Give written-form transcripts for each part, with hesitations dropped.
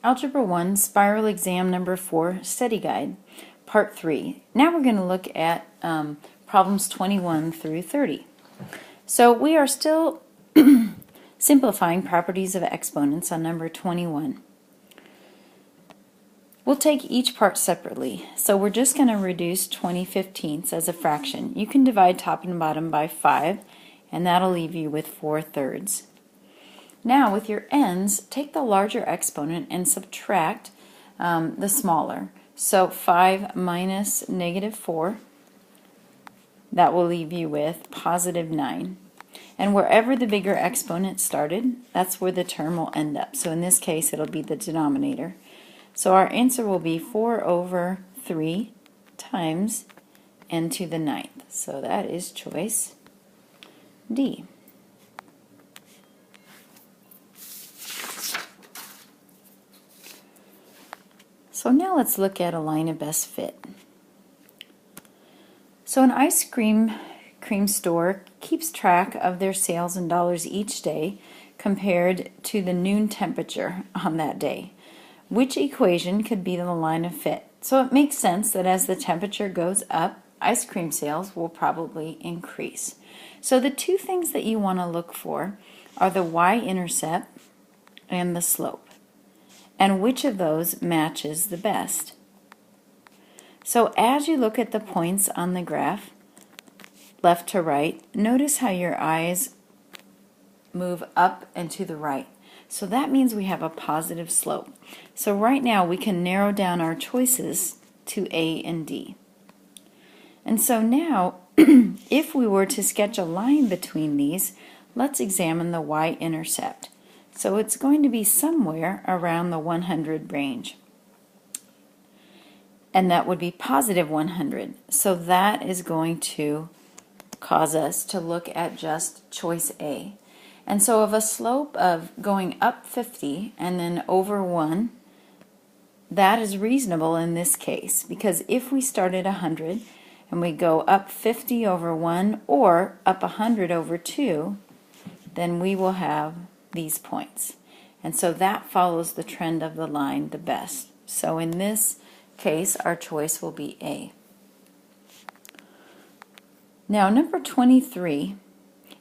Algebra 1, Spiral Exam Number 4, Study Guide, Part 3. Now we're going to look at problems 21 through 30. So we are still simplifying properties of exponents on number 21. We'll take each part separately. So we're just going to reduce 20/15ths as a fraction. You can divide top and bottom by 5, and that'll leave you with 4/3. Now with your ends, take the larger exponent and subtract the smaller. So 5 minus -4, that will leave you with +9. And wherever the bigger exponent started, that's where the term will end up. So in this case, it'll be the denominator. So our answer will be 4/3 times n to the 9th. So that is choice D. So now let's look at a line of best fit. So an ice cream store keeps track of their sales in dollars each day compared to the noon temperature on that day. Which equation could be the line of fit? So it makes sense that as the temperature goes up, ice cream sales will probably increase. So the two things that you want to look for are the y-intercept and the slope. And which of those matches the best? So as you look at the points on the graph, left to right, notice how your eyes move up and to the right. So that means we have a positive slope. So right now we can narrow down our choices to A and D. And so now, if we were to sketch a line between these, let's examine the y-intercept. So it's going to be somewhere around the 100 range. And that would be +100. So that is going to cause us to look at just choice A. And so of a slope of going up 50 and then over 1, that is reasonable in this case, because if we start at 100 and we go up 50 over 1 or up 100 over 2, then we will have these points. And so that follows the trend of the line the best. So in this case, our choice will be A. Now number 23,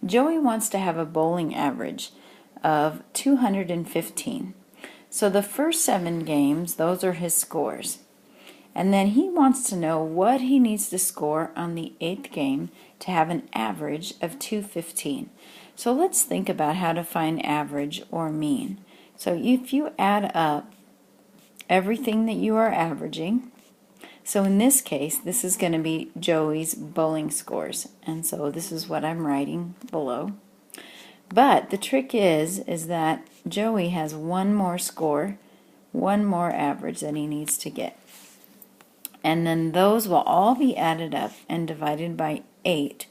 Joey wants to have a bowling average of 215. So the first 7 games, those are his scores. And then he wants to know what he needs to score on the 8th game to have an average of 215. So let's think about how to find average or mean. So if you add up everything that you are averaging, so in this case, this is going to be Joey's bowling scores. And so this is what I'm writing below. But the trick is that Joey has one more score, one more average that he needs to get. And then those will all be added up and divided by 8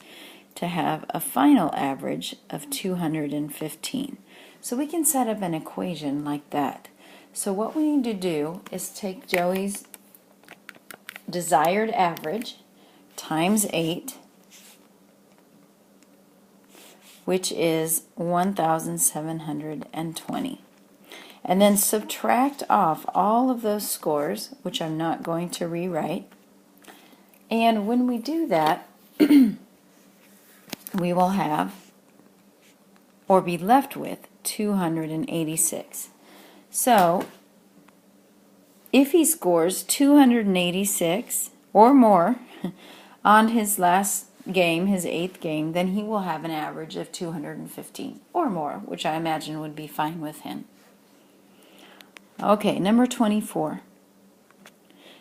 to have a final average of 215. So we can set up an equation like that. So what we need to do is take Joey's desired average times 8, which is 1,720. And then subtract off all of those scores, which I'm not going to rewrite. And when we do that, we will have, or be left with, 286. So, if he scores 286 or more on his last game, his 8th game, then he will have an average of 215 or more, which I imagine would be fine with him. Okay, number 24.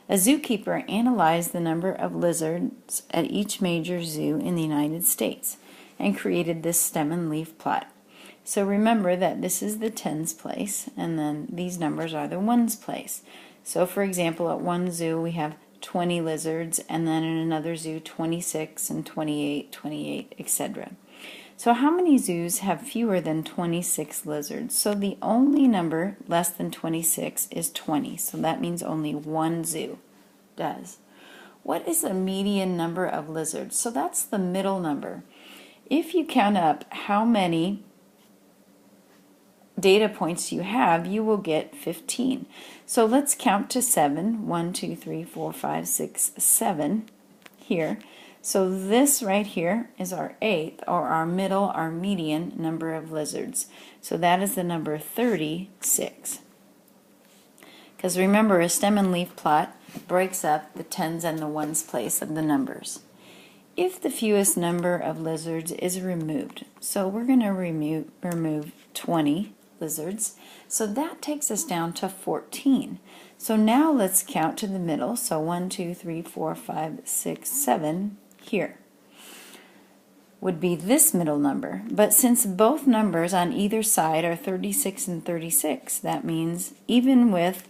A zookeeper analyzed the number of lizards at each major zoo in the United States and created this stem and leaf plot. So remember that this is the tens place, and then these numbers are the ones place. So for example, at one zoo we have 20 lizards, and then in another zoo 26 and 28, etc. So how many zoos have fewer than 26 lizards? So the only number less than 26 is 20. So that means only one zoo does. What is the median number of lizards? So that's the middle number. If you count up how many data points you have, you will get 15. So let's count to 7. 1, 2, 3, 4, 5, 6, 7 here. So this right here is our eighth, or our middle, our median number of lizards. So that is the number 36. Because remember, a stem and leaf plot breaks up the tens and the ones place of the numbers. If the fewest number of lizards is removed, so we're going to remove 20 lizards, so that takes us down to 14. So now let's count to the middle, so 1, 2, 3, 4, 5, 6, 7 here would be this middle number. But since both numbers on either side are 36 and 36, that means even with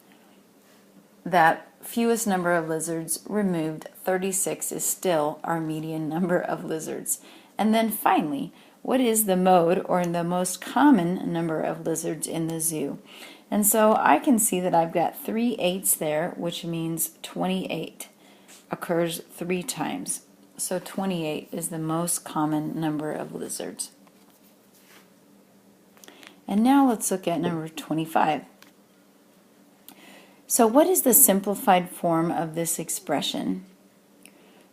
that fewest number of lizards removed, 36 is still our median number of lizards. And then finally, what is the mode, or the most common number of lizards in the zoo? And so I can see that I've got 3 8s there, which means 28 occurs 3 times. So 28 is the most common number of lizards. And now let's look at number 25. So what is the simplified form of this expression?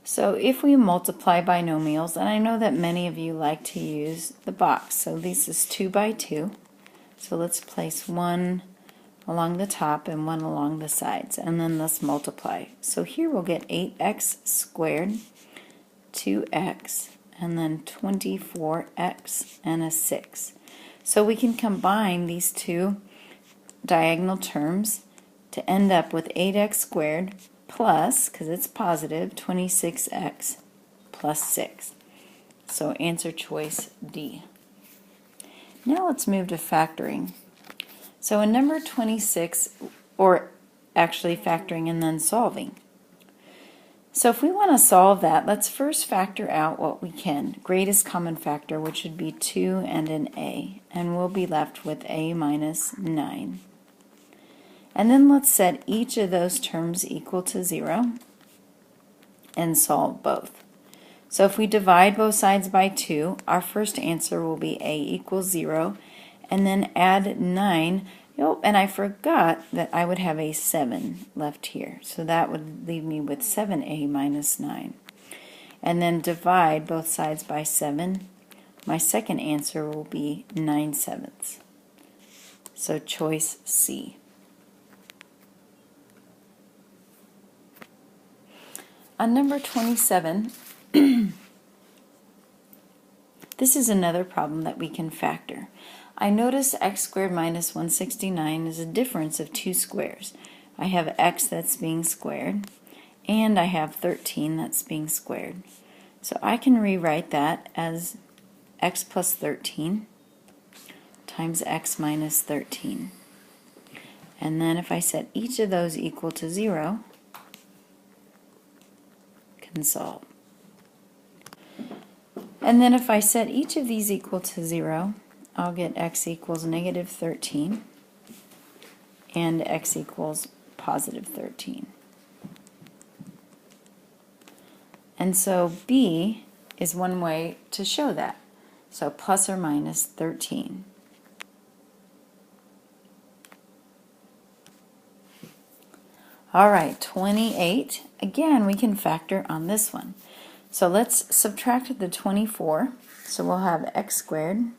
So if we multiply binomials, and I know that many of you like to use the box, so this is 2 by 2. So let's place one along the top and one along the sides, and then let's multiply. So here we'll get 8x squared, 2x, and then 24x, and a 6. So we can combine these two diagonal terms to end up with 8x squared plus, because it's positive, 26x plus 6. So answer choice D. Now let's move to factoring. So in number 26, or actually factoring and then solving. So if we want to solve that, let's first factor out what we can. Greatest common factor, which would be 2 and an a, and we'll be left with a minus 9. And then let's set each of those terms equal to 0 and solve both. So if we divide both sides by 2, our first answer will be a equals 0, and then add 9. Oh, and I forgot that I would have a 7 left here. So that would leave me with 7a minus 9. And then divide both sides by 7. My second answer will be 9/7. So choice C. On number 27, this is another problem that we can factor. I notice x squared minus 169 is a difference of 2 squares. I have x that's being squared, and I have 13 that's being squared. So I can rewrite that as x plus 13 times x minus 13. And then if I set each of those equal to 0, can solve. And then if I set each of these equal to 0, I'll get x equals negative 13 and x equals positive 13. And so B is one way to show that. So plus or minus 13. All right, 28. Again, we can factor on this one. So let's subtract the 24. So we'll have x squared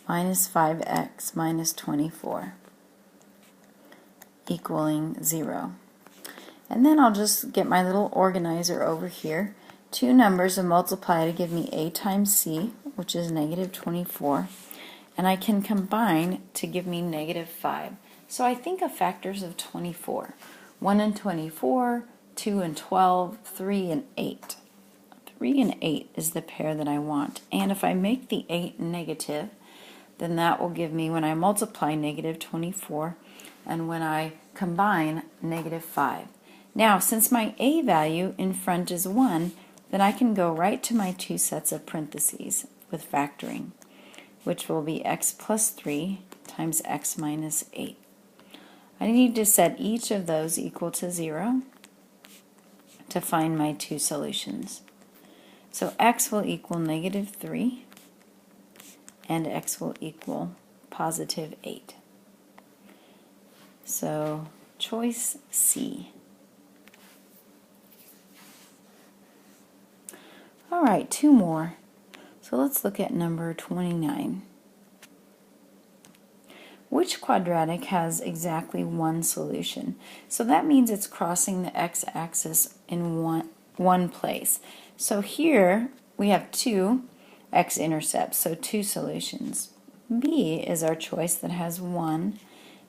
minus 5x minus 24 equaling 0. And then I'll just get my little organizer over here. Two numbers and multiply to give me a times c, which is negative 24. And I can combine to give me negative 5. So I think of factors of 24. 1 and 24, 2 and 12, 3 and 8. 3 and 8 is the pair that I want. And if I make the 8 negative, then that will give me, when I multiply, negative 24, and when I combine, negative 5. Now, since my a value in front is 1, then I can go right to my two sets of parentheses with factoring, which will be x plus 3 times x minus 8. I need to set each of those equal to 0 to find my two solutions. So x will equal negative 3, and x will equal positive 8. So choice C. All right, 2 more. So let's look at number 29. Which quadratic has exactly one solution? So that means it's crossing the x-axis in one place. So here we have 2 x-intercepts, so 2 solutions. B is our choice that has 1,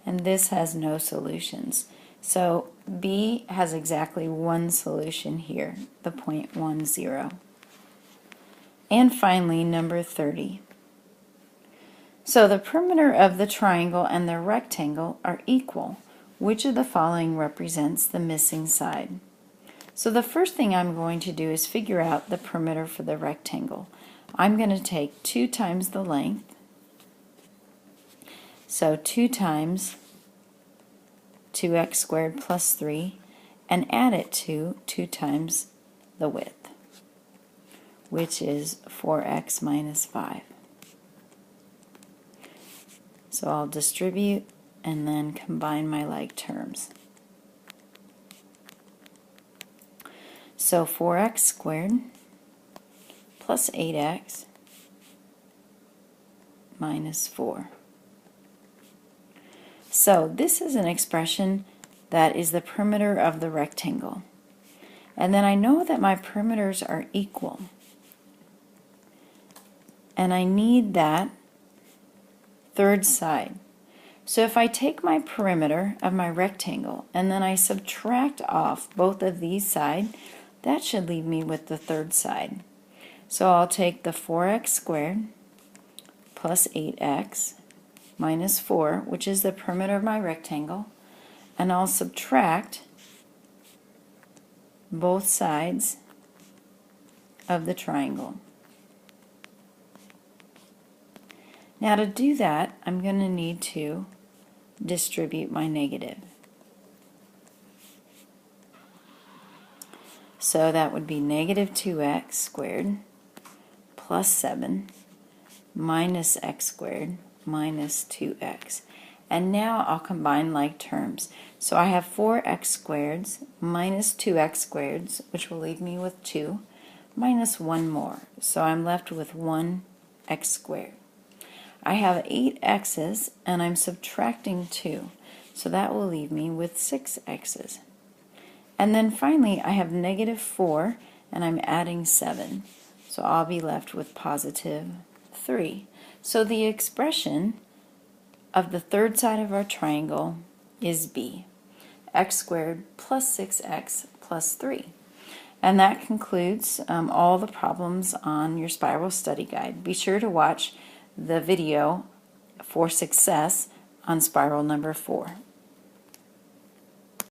and this has no solutions. So B has exactly one solution here, the point 1, 0. And finally, number 30. So the perimeter of the triangle and the rectangle are equal. Which of the following represents the missing side? So the first thing I'm going to do is figure out the perimeter for the rectangle. I'm going to take 2 times the length, so 2 times 2x squared plus 3, and add it to 2 times the width, which is 4x minus 5. So I'll distribute and then combine my like terms. So 4x squared plus 8x minus 4. So this is an expression that is the perimeter of the rectangle. And then I know that my perimeters are equal. And I need that third side. So if I take my perimeter of my rectangle and then I subtract off both of these sides, that should leave me with the third side. So I'll take the 4x squared plus 8x minus 4, which is the perimeter of my rectangle, and I'll subtract both sides of the triangle. Now to do that, I'm going to need to distribute my negative. So that would be negative 2x squared plus 7 minus x squared minus 2x. And now I'll combine like terms. So I have 4x squareds minus 2x squareds, which will leave me with 2, minus 1 more. So I'm left with 1x squared. I have 8 x's and I'm subtracting 2. So that will leave me with 6 x's. And then finally I have negative 4 and I'm adding 7. So I'll be left with positive 3. So the expression of the third side of our triangle is B, x squared plus 6x plus 3. And that concludes all the problems on your spiral study guide. Be sure to watch the video for success on spiral number 4.